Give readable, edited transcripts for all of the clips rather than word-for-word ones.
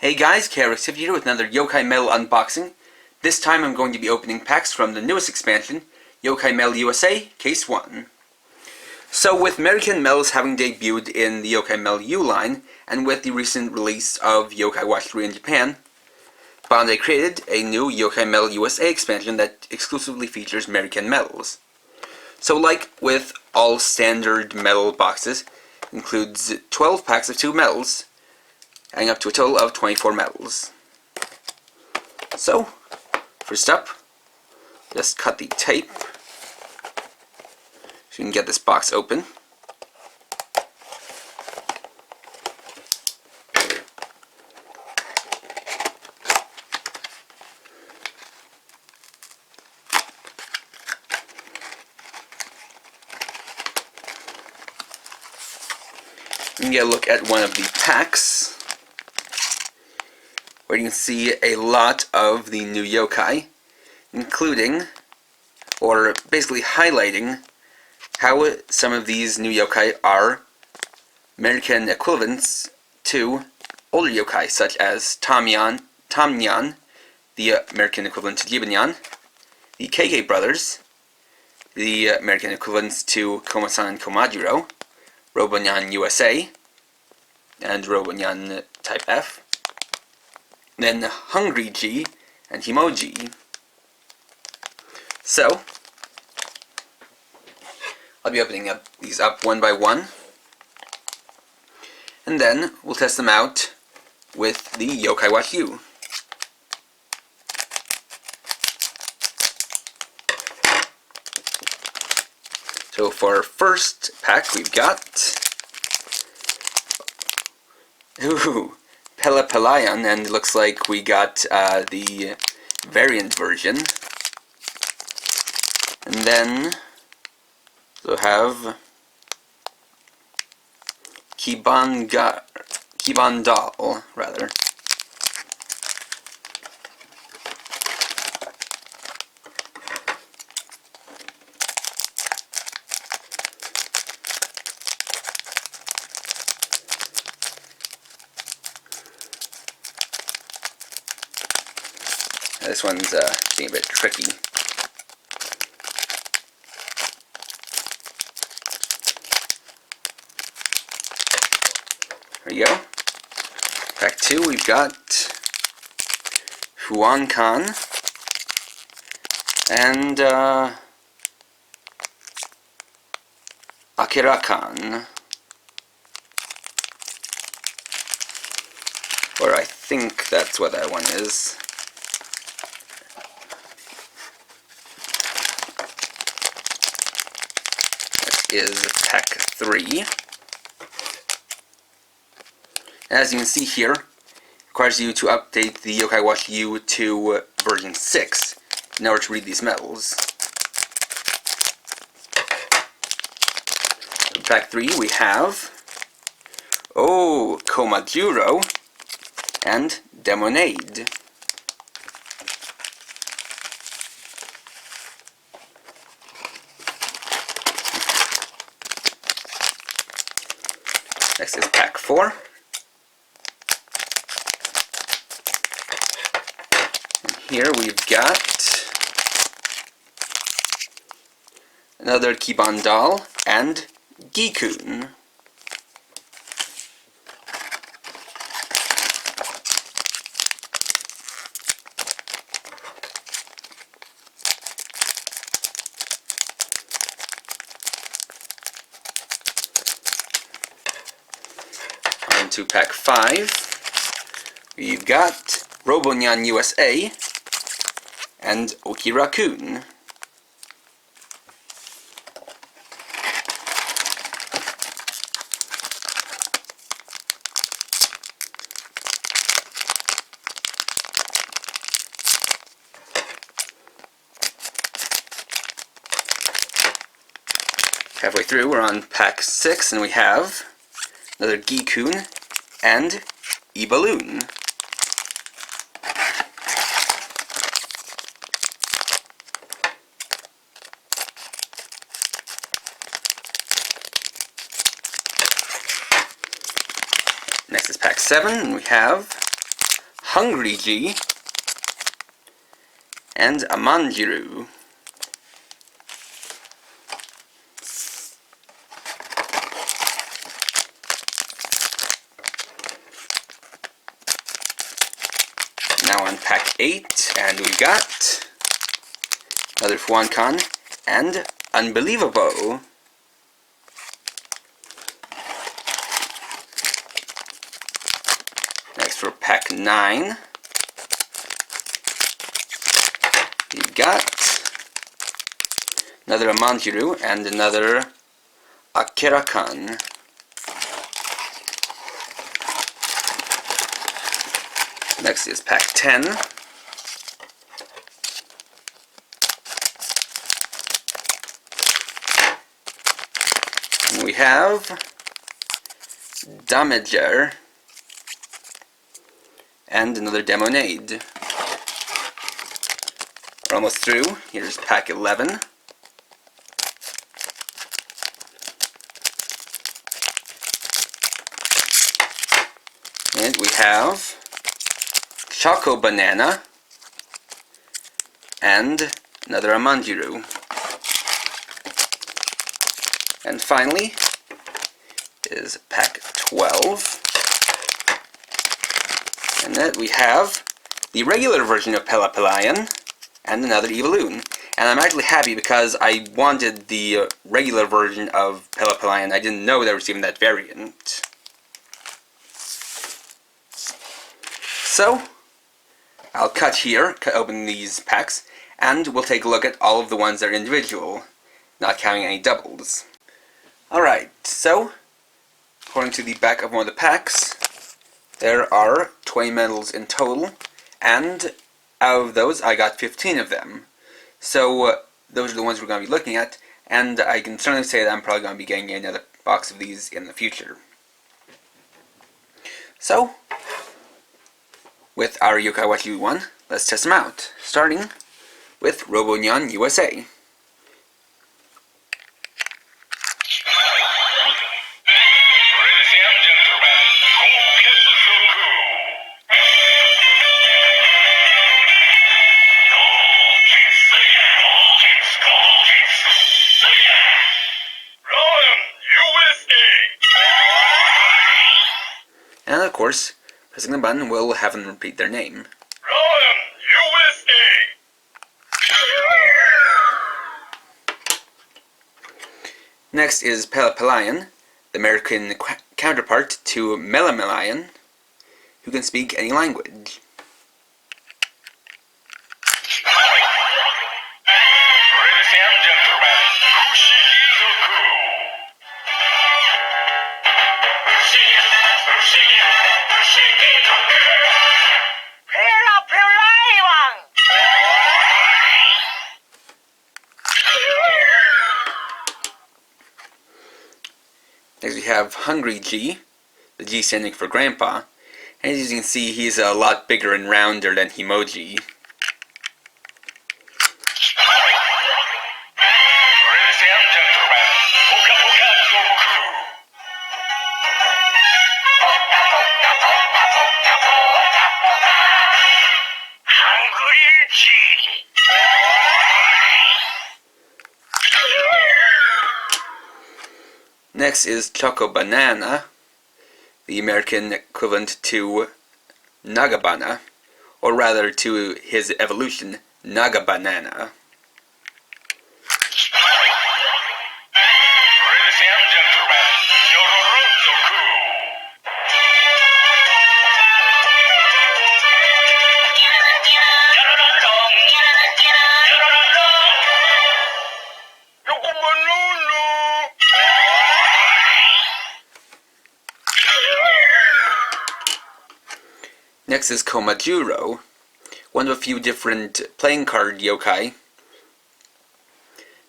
Hey guys, KRX here with another Yokai Metal unboxing. This time I'm going to be opening packs from the newest expansion, Yokai Metal USA, Case 1. So with American Metals having debuted in the Yokai Metal U line, and with the recent release of Yokai Watch 3 in Japan, Bandai created a new Yokai Metal USA expansion that exclusively features American Metals. So like with all standard metal boxes, it includes 12 packs of 2 metals, adding up to a total of 24 metals. So, first up, just cut the tape so you can get this box open. You can get a look at one of the packs, where you can see a lot of the new yokai, including, or basically highlighting, how some of these new yokai are American equivalents to older yokai, such as Tamnyan, the American equivalent to Jibanyan, the KK brothers, the American equivalents to Komasan and Komajiro, Robonyan USA, and Robonyan Type F, then Hungry G and Himoji. So, I'll be opening these up one by one, and then we'll test them out with the Yokai Watch U. So for our first pack we've got Pelapelayan, and it looks like we got the variant version. And then we'll have Kibandal, rather. This one's being a bit tricky. There you go. Pack 2, we've got Huankan and Akirakan. Or I think that's what that one is. Is pack 3. As you can see here, it requires you to update the Yokai Watch U to version 6 in order to read these metals. In pack 3 we have Komajiro and Demonade. Next is pack 4. And here we've got another Kibandal and Gikun. To pack 5, we've got Robonyan USA and Okirakun. Halfway through, we're on pack 6, and we have another Gikun and Ibaloon. Next is pack 7, and we have Hungry G, and Amanjiru. Now on pack 8, and we got another Fuancon and Unbelievable. Next for pack 9, we got another Amanjiru and another Akirakan. Next is pack 10. And we have Damager and another Demonade. We're almost through. Here's pack 11. And we have Choco Banana and another Amanjiru. And finally is pack 12. And then we have the regular version of Pelapelayan and another Evaloon. And I'm actually happy because I wanted the regular version of Pelapelayan. I didn't know there was even that variant. So, I'll cut here, open these packs, and we'll take a look at all of the ones that are individual, not counting any doubles. Alright, so, according to the back of one of the packs, there are 20 medals in total, and out of those I got 15 of them. So, those are the ones we're going to be looking at, and I can certainly say that I'm probably going to be getting another box of these in the future. So, with our Yokai Watch U1, let's test them out, starting with Robonyan USA. And of course, pressing the button will have them repeat their name. Next is Pelapelayan, the American counterpart to Melamelayan, who can speak any language. Next we have Hungry G, the G standing for Grandpa, and as you can see he's a lot bigger and rounder than Himoji. Next is Choco Banana, the American equivalent to Nagabana, or rather to his evolution, Naga Banana. Next is Komajuro, one of a few different playing card yokai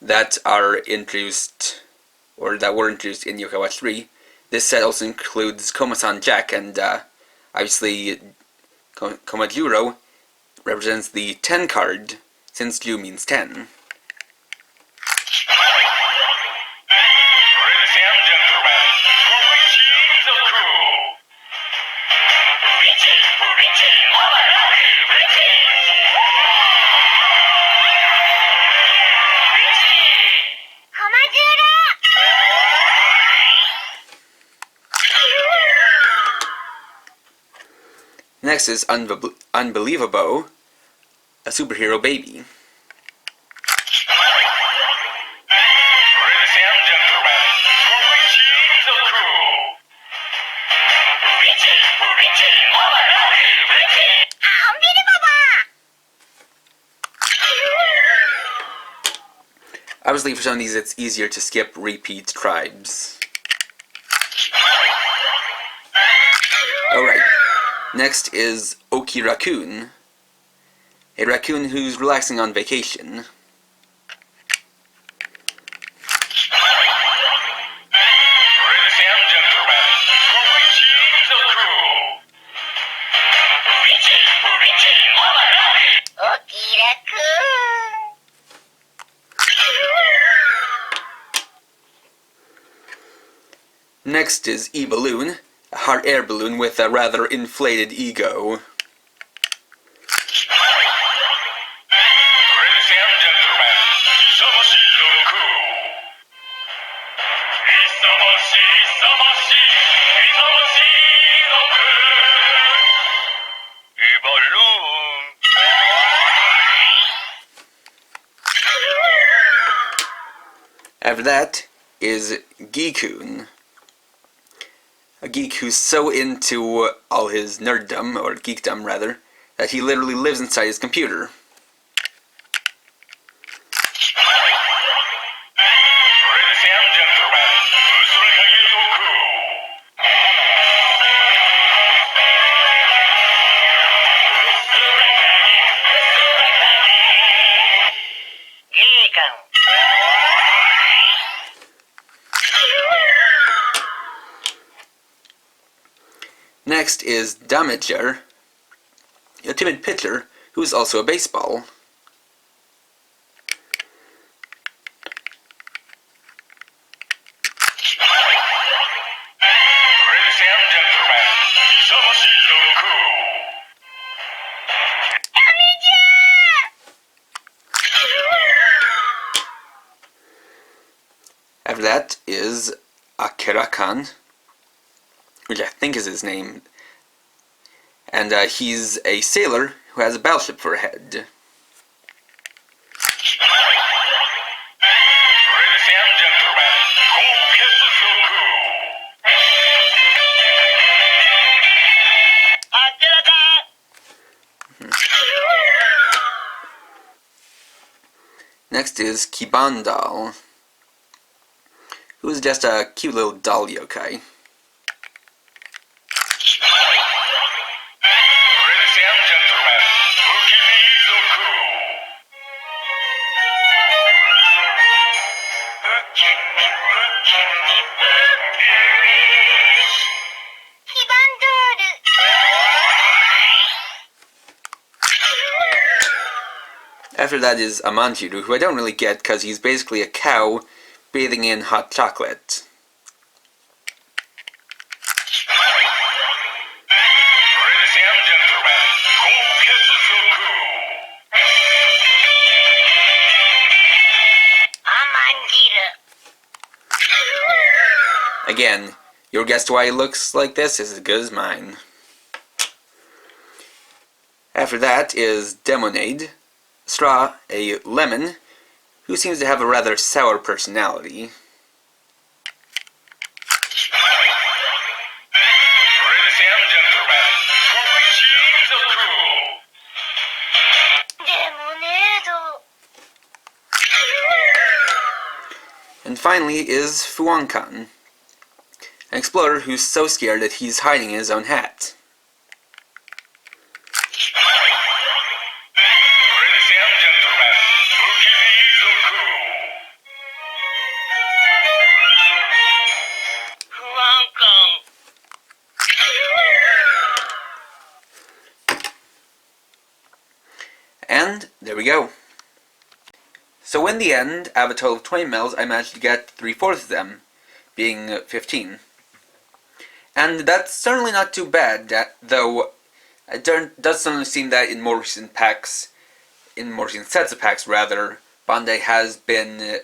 that are introduced, or that were introduced in Yokai Watch 3. This set also includes Komasan Jack, and obviously Komajuro represents the 10 card, since Ju means 10. Next is Unbelievable, a superhero baby. Obviously, for some of these, it's easier to skip repeat tribes. Alright, next is Oki Raccoon, a raccoon who's relaxing on vacation. Next is E-Balloon, a hot air balloon with a rather inflated ego. After that is Geekun, a geek who's so into all his nerddom, or geekdom rather, that he literally lives inside his computer. Next is Damager, a timid pitcher who is also a baseball. After that is Akira-kan, which I think is his name, and he's a sailor who has a battleship for a head. Next is Kibandal, who is just a cute little doll yokai. After that is Amanjiru, who I don't really get because he's basically a cow bathing in hot chocolate. Again, your guess why he looks like this is as good as mine. After that is Demonade, Straw, a lemon, who seems to have a rather sour personality. And finally is Fuankan, an explorer who's so scared that he's hiding in his own hat. And there we go. So in the end, out of a total of 20 medals, I managed to get 3/4 of them, being 15. And that's certainly not too bad, though it does certainly seem that in more recent packs, in more recent sets of packs rather, Bandai has been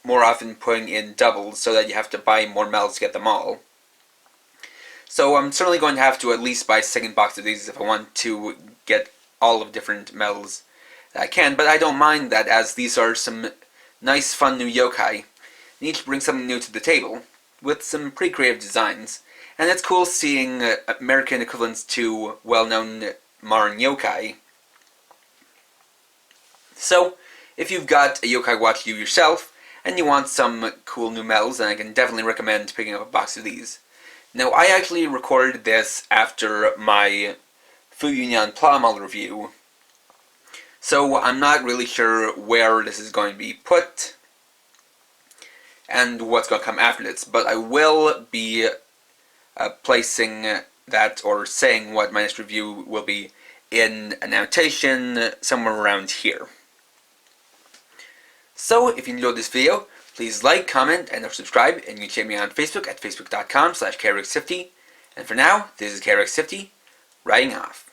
more often putting in doubles so that you have to buy more medals to get them all. So I'm certainly going to have to at least buy a second box of these if I want to get all of different metals that I can, but I don't mind that, as these are some nice fun new yokai. They each bring something new to the table, with some pretty creative designs, and it's cool seeing American equivalents to well-known modern yokai. So, if you've got a Yokai Watch you yourself, and you want some cool new metals, then I can definitely recommend picking up a box of these. Now, I actually recorded this after my Fu Yunyan Pla model review, so I'm not really sure where this is going to be put and what's going to come after this, but I will be placing that, or saying what my next review will be, in an annotation somewhere around here. So, if you enjoyed this video, please like, comment, and or subscribe, and you can check me on Facebook at facebook.com/KRX50. And for now, this is KRX50, writing off.